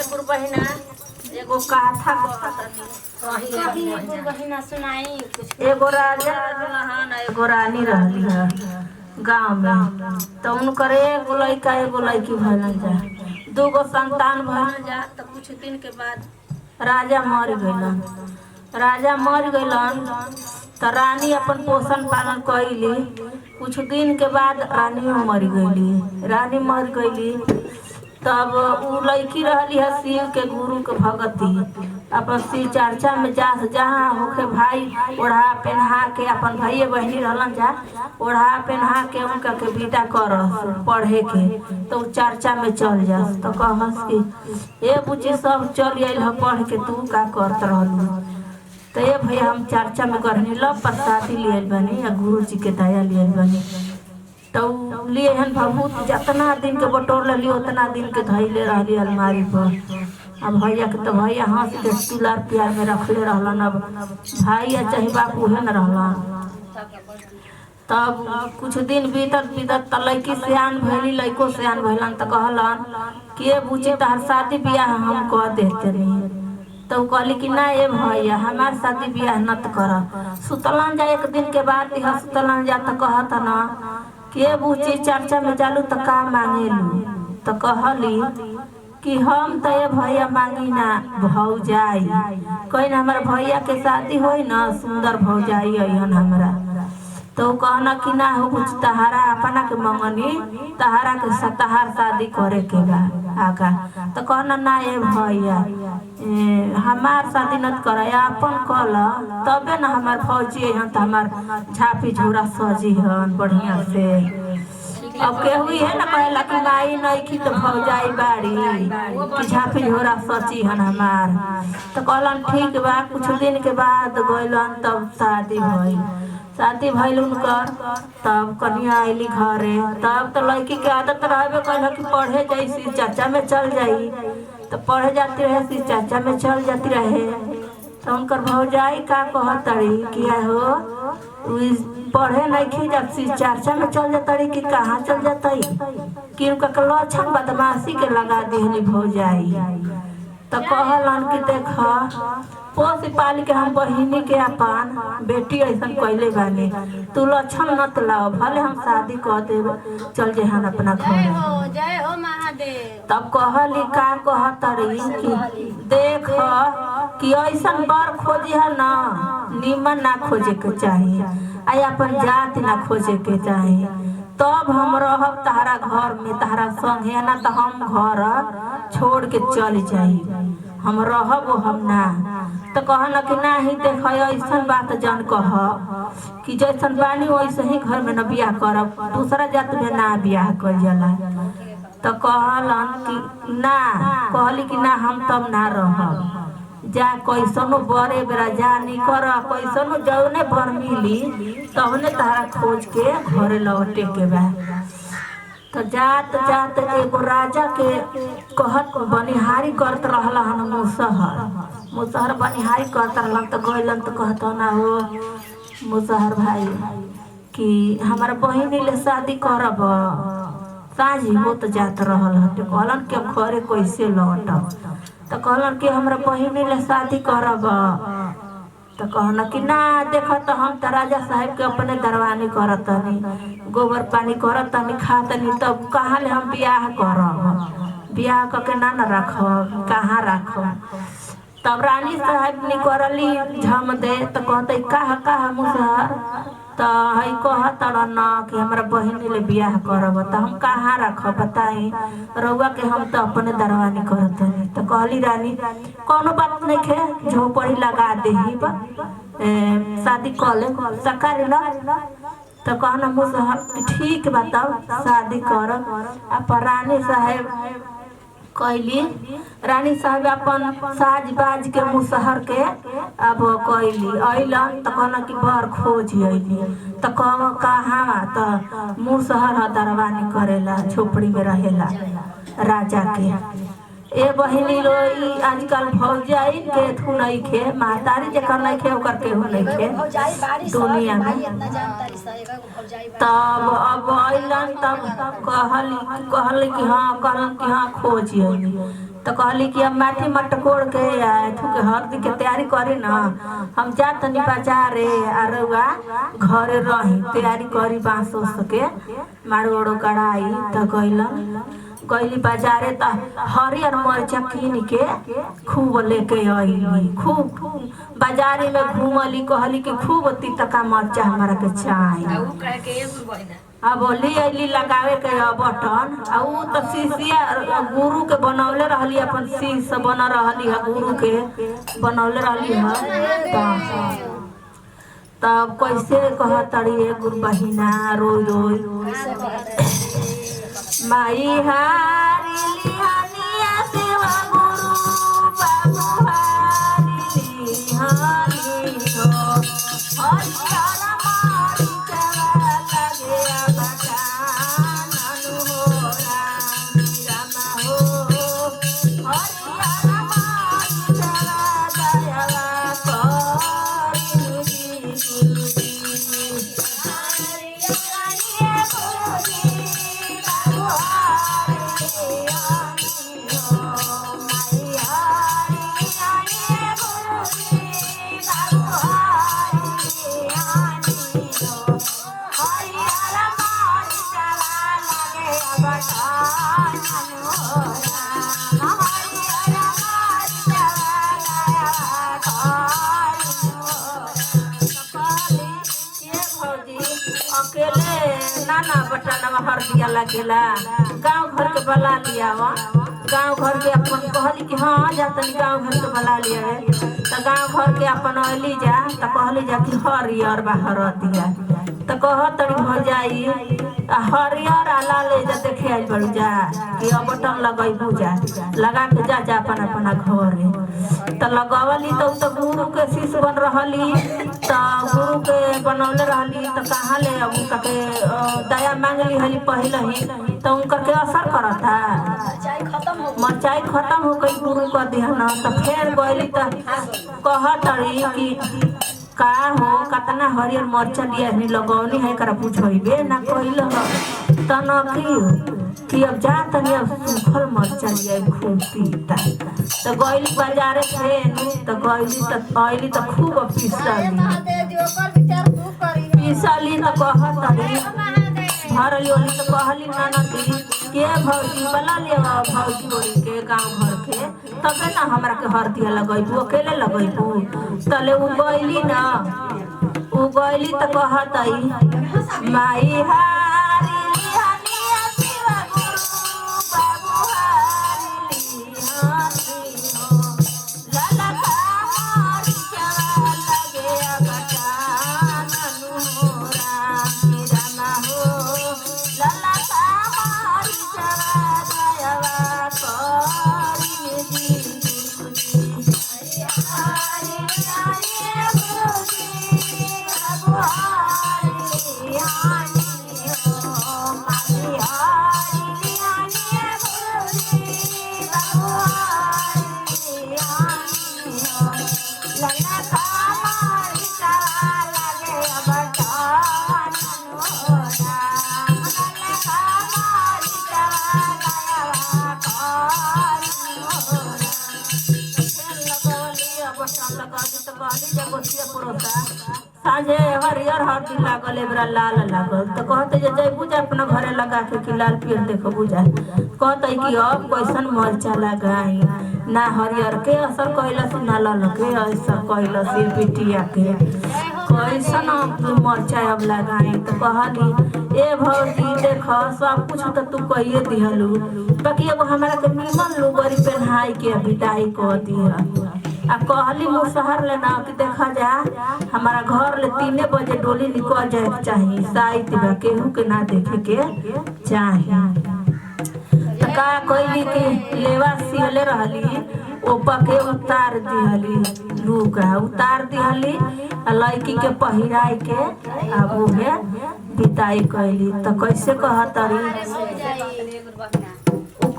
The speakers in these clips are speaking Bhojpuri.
गुरु बहिना एगो कथा कहतनी गुरु बहिना सुनाई कुछ। एगो राजा रहन एगो रानी रहली है गांव में। तो उनकर एगो लड़का एगो लड़की भइलन जा, दूगो संतान भइलन जा। तो कुछ दिन के बाद राजा मर गइलन। राजा मर गइलन तो रानी अपन पोषण पालन कइली। कुछ दिन के बाद रानी मर गइली। रानी मर गइली तब उ लड़की रहली है शिव के गुरु के भगती। अपन शिव चर्चा में जहाँ होके भाई ओढ़ा पहना के अपन भाई बहनी रहलन जा, ओढ़ा पहना के उनका के विदा करस पढ़े के। तो चर्चा में चल जास तो कहस कि ए बुची सब चल आइल है पढ़ के, तू का करत रहलू। तो ये भैया हम चर्चा में करनी लो प्रसादी लियल बनी या गुरु जी के दया लियल बनी। तो लिए हन भभूत जितना दिन के बटोर ली उतना दिन के धैले रहली अलमारी पर। अब भैया के तो भैया हंस के दुलार प्यार में रखले रहलन। अब भाई या चाहे बाप उहे न रहलन। तब कुछ दिन बीतत बीतत त लड़की सियान भइली, लड़को सियान भइलन। तो कहलन कि ए बुची तहर शादी बियाह हम कर देते नहीं। तो कहली कि ना ए भैया हमार शादी बियाह नत कर। सुतलन जा एक दिन के बाद सुतलन जा तो कहत न के बुची चर्चा में जालू तो का मांगेलू। तो कहली कि हम तो ये भैया मांगी ना भौजाई, कहीं ना हमारे भैया के शादी होई ना सुंदर भौजाई अहन हमरा। तो कहना कि ना हो कुछ तहारा अपना के मंगनी तहारा के तहार शादी करे के बा आका। तो कहना ना ये भैया हमार शादी नत कर अपन कल तबे ना हमार फौजी हन तो हमार झापी झोरा सजी हन बढ़िया से। अब केहू है ना कहला कि माई नहीं की तो भौजाई बाड़ी कि झापी झोरा सची हन हमार। तो कहलन ठीक बा। कुछ दिन के बाद गइलन तब शादी भइल। शादी भइल उनकर तब कन्या आइली घरे। तब तो लड़की के आदत रहबे कइल कि पढ़े जाइसी चाचा में चल जाई। तो पढ़े जाती रहे सी चाचा में चल जाती रहे। तो उनकर भौजाई का कहतड़ी कि हो पढ़े नहीं खी जाती चर्चा में चल जातड़ी कि कहाँ चल जातई कि उनका लक्षण बदमाशी के लगा दिहली भौजाई। तो कहलन कि देख पोस पाल के हम बहिनी के अपन बेटी ऐसा कैले बानी, तू लक्षण नत लाओ भले हम शादी कर देब चल जेहन अपना घर। जय हो महादेव। तब कहली का कहतरी कि देख कि ऐसा बर खोजी है ना निमन ना खोजे के चाहिए आ अपन जात ना खोजे के चाहिए। तब हम रहब तहरा घर में तहरा संग है ना तो हम घर छोड़ के चल जाई हम रहब हम ना। तो कहना कि ना ही देख ऐसा बात जान कह कि जैसन बानी वैसे ही घर में न बियाह करब, दूसरा जात में ना बियाह कर जाला। तो कहलन कि ना कहली कि ना हम तब ना रहब जा कैसनो बड़े बेरा जानी कर कैसनो जौने भर मिली तहने तारा खोज के घरे लौटे के बा। तो जात जात एगो राजा के कहत बनिहारी करत रहला हन मुसहर बनिहारी करत रहलन। तो गइलन तो कहत ना हो मुसहर भाई कि हमारा बहिनी ले शादी करब साझी हो तो जात रहल हटे। कहलन कि घरे कैसे लौटब। तो कहलन कि हमरा बहिनी ले शादी करब। तो कहना कि ना देख तो हम तो राजा साहब के अपने दरवानी करतनी गोबर पानी करतनी खातनी तब कहाँ ले हम बियाह करब, बियाह करके ना न रखब कहाँ रखब। तब रानी साहब निकरली झम दे तो कहते कहा मुसहर तो है कहत न कि हमारा बहिनी ले बियाह करब। तो हम कहाँ रखब बताई रउआ के हम तो अपने दरवानी करतनी। तो कहली रानी कोनो बात नहीं खे झोपड़ी लगा दे शादी कर ले सकार ल। तो कहना मुसहर ठीक बताओ शादी करब। अब रानी साहब कैली रानी साहब अपन साज बाज के मुसहर के अब कैली अलन। तो कहना कि बर खोज अली। तो कह कहाँ तो मुसहर दरवानी करेला झोपड़ी में रहेला राजा के। ए बहिनी रोई आजकल भौजाई के थू नहीं खे महतारी जकर नहीं खे ओकर केहू नहीं खे दुनिया में। तब अब अइलन तब कहली कि हाँ खोज तो कहली कि अब माटी मटकोड़ के के हल्दी के तैयारी करी ना, हम जा तनी बाजारे आरुआ घरे रही तैयारी करी बांस उस के मारो ओड़ो कढ़ाई। तो गईली बाजारे तो हरियर मरचा कीन के खूब लेके आई। खूब बाजारे में घूमली, कहली कि खूब तीतका मरचा हमारा के चाहिए। अब ली अली लगावे के बटन आ उ तो शीशिया गुरु के बनौले रहली, अपन शीश बन रहली है गुरु के बनौले रहली है। तब कैसे कह तड़ी गुरु बहिना रोई रोई माई हारी लिहानिया सेवा गुरु बाबू हारी लिहानी हो हरियाणा मारी चला लगे बटान हो राम हो हरियाणा मारी चला दयावा करी गुरु अकेले नाना बटनवा हरदिया लगेला। गांव घर के बला लिया गांव घर के अपन कहली कि हाँ जा तनी गांव घर के बला लिया। तो गांव घर के अपन अली जा तो कहली जा कि हरियर बाहर दिया तो कह तड़ी हो जाई हरियर आला ले जा देखे आई बढ़ जा कि अब बटन लगई पूजा लगा के जा जा अपन अपना घर तो लगवली। तो गुरु के शिष्य बन रहली तो गुरु के बनौले रहली तो कहाँ ले अब उनका के दया मांगली हली पहले ही तो उनका के असर करता मरचाई खत्म हो गई गुरु का ध्यान। तो फिर गईली तो कह तड़ी कि का हो कतना हरियर मरचा लिया लगौनी है करा पूछबे ना कहल त न कि अब जा तनी अब सूखल मरचा लिया खूब पीता। तो गईली बाजारे थे तो गईली तो खूब पीसली तो कह तड़ी भरली ओली तो कहली ननदी के भौजी बला ले भौजी ओली के गांव घर के तबे ना हमरा के हरदिया लगैबू अकेले लगैबू। तले उ गईली ना उ गईली तो कहतई माई हारी लिहानिया शिवा गुरु बाबू हारी लिहानी हो लाला का मारी चला लगे बटान हो राम हो लाला का मारी चला दयावा करी दी हरि हरि गुरुजी बाबू हारी लिहानी हो माई हारी लिहानी गुरुजी बाबू हारी लिहानी हो लाला का मारी चला लगे बटान हो राम लाला का मारी चला दयावा करी हो साझे हरियर हरदी लागल एबरा लाल लागल तो कहते जे जय बुझा अपना घरे लगा के कि लाल पियर देखो बुझा कहते कि अब कैसन मरचा लगाई ना हरियर के असर कैलस ना लाल के असर कैलस बिटिया के कैसन मरचा अब लगाई। तो कहली ए भौजी देख सब कुछ तो तू कहिए दिहलू बाकी अब हमारा के निमन लुगरी पहनाई के विदाई कह दिया। आ कहली मुसहर ले ना कि देखा जा हमारा घर ले 3 बजे डोली निकल जाए चाहिए साइत बा केहू के ना देखे के चाहिए। तो का कहली कि लेवा सिले रहली ओपा के उतार दिहली लुगा उतार दिहली लड़की के पहिराई के अब उहे बिताई कैली। तो कैसे कहतरी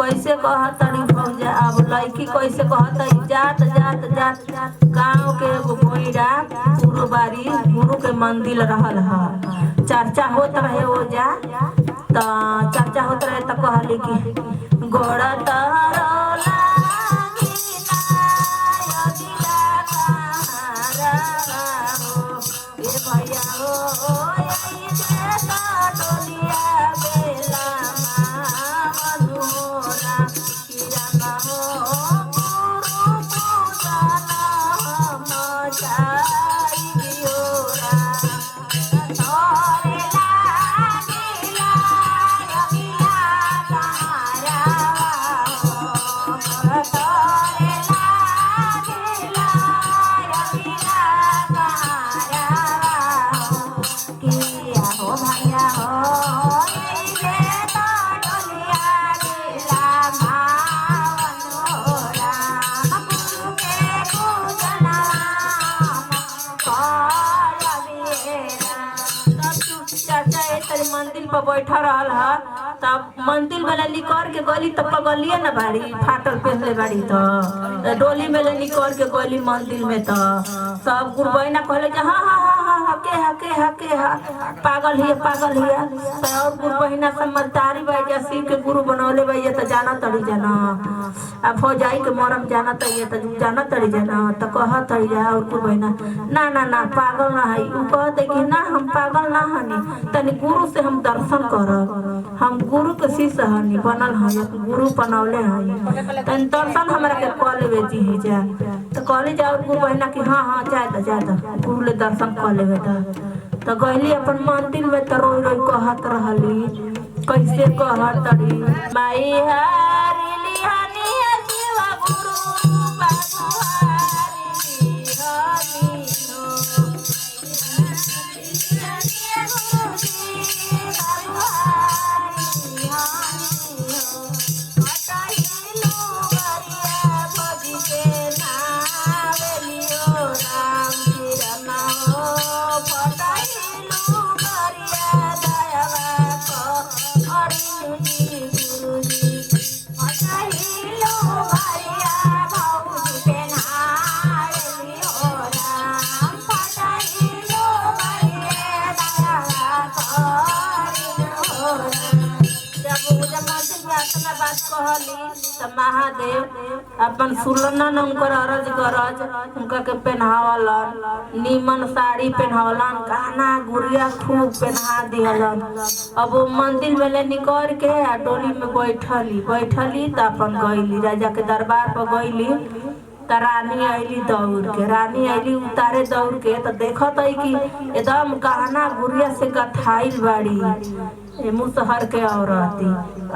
कैसे कहतरी भौजा अब लड़की कैसे कहतरी जात जात जात गाँव के एगो भोईरा पूर्व बारी गुरु के मंदिर रहल है चर्चा होत रहे ओजा। तो चर्चा होत रहे तो कहली कि गोड़ तरोला मंदिर पर बैठा रहल ह तब मंदिर वाला निकर के गली तब पगलिए न बाड़ी फाटल पहनले बाड़ी तो डोली में ले निकर के गली मंदिर में तो सब गुरुबैना कहले जे हाँ हाँ हाँ हाँ हके हके हके हा पागल हिया तो और गुरुबैना समझदारी बाई जा शिव के गुरु बनौले बाई तो जाना तड़ी जाना अब हो जाई के मरम जाना तड़ी तो जाना तड़ी जाना तो कह तड़ी जा और गुरुबैना ना ना ना पागल ना है उ कह दे कि ना हम पागल ना हनी तनी गुरु से हम दर्शन करब हम गुरु के शिष्य हनी बनल हनी गुरु बनौले हनी तनी दर्शन हमरा के कह लेवे जी जा तो कहली जा और गुरुबैना कि हाँ हाँ जा गुरु ले दर्शन कह लेवे तो गईली अपन मंदिर में तो रोई रोई कहत रहली कैसे कहत तड़ी माई हारिली हनी शिव गुरु बाबू हारिली हनी हो महादेव अपन सुलनन उनकर अरज गरज उनका के पहनावलन नीमन साड़ी पहनावलन गहना गुड़िया खूब पहना दिहलन अब वो मंदिर में ले निकल के आ डोली में बैठली तो अपन गईली राजा के दरबार पर गईली तो रानी आईली दौड़ के रानी आईली उतारे दौड़ के तो देखत है कि एकदम गहना गुड़िया से गथाइल बाड़ी मुसहर के औरती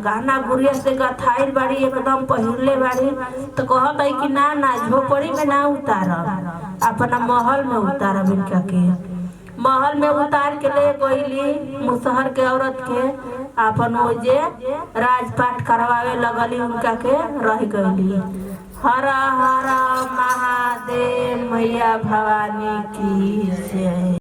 गहना गुड़िया से गथाइल बाड़ी एकदम पहिरले बाड़ी तो कहत है कि ना ना झोपड़ी में ना उतारब अपना महल में उतारब इनका के महल में उतार के ले गईली मुसहर के औरत के अपन ओजे राजपाट करवावे लगली उनका के रह गईली। हर हर महादेव मैया भवानी की जय।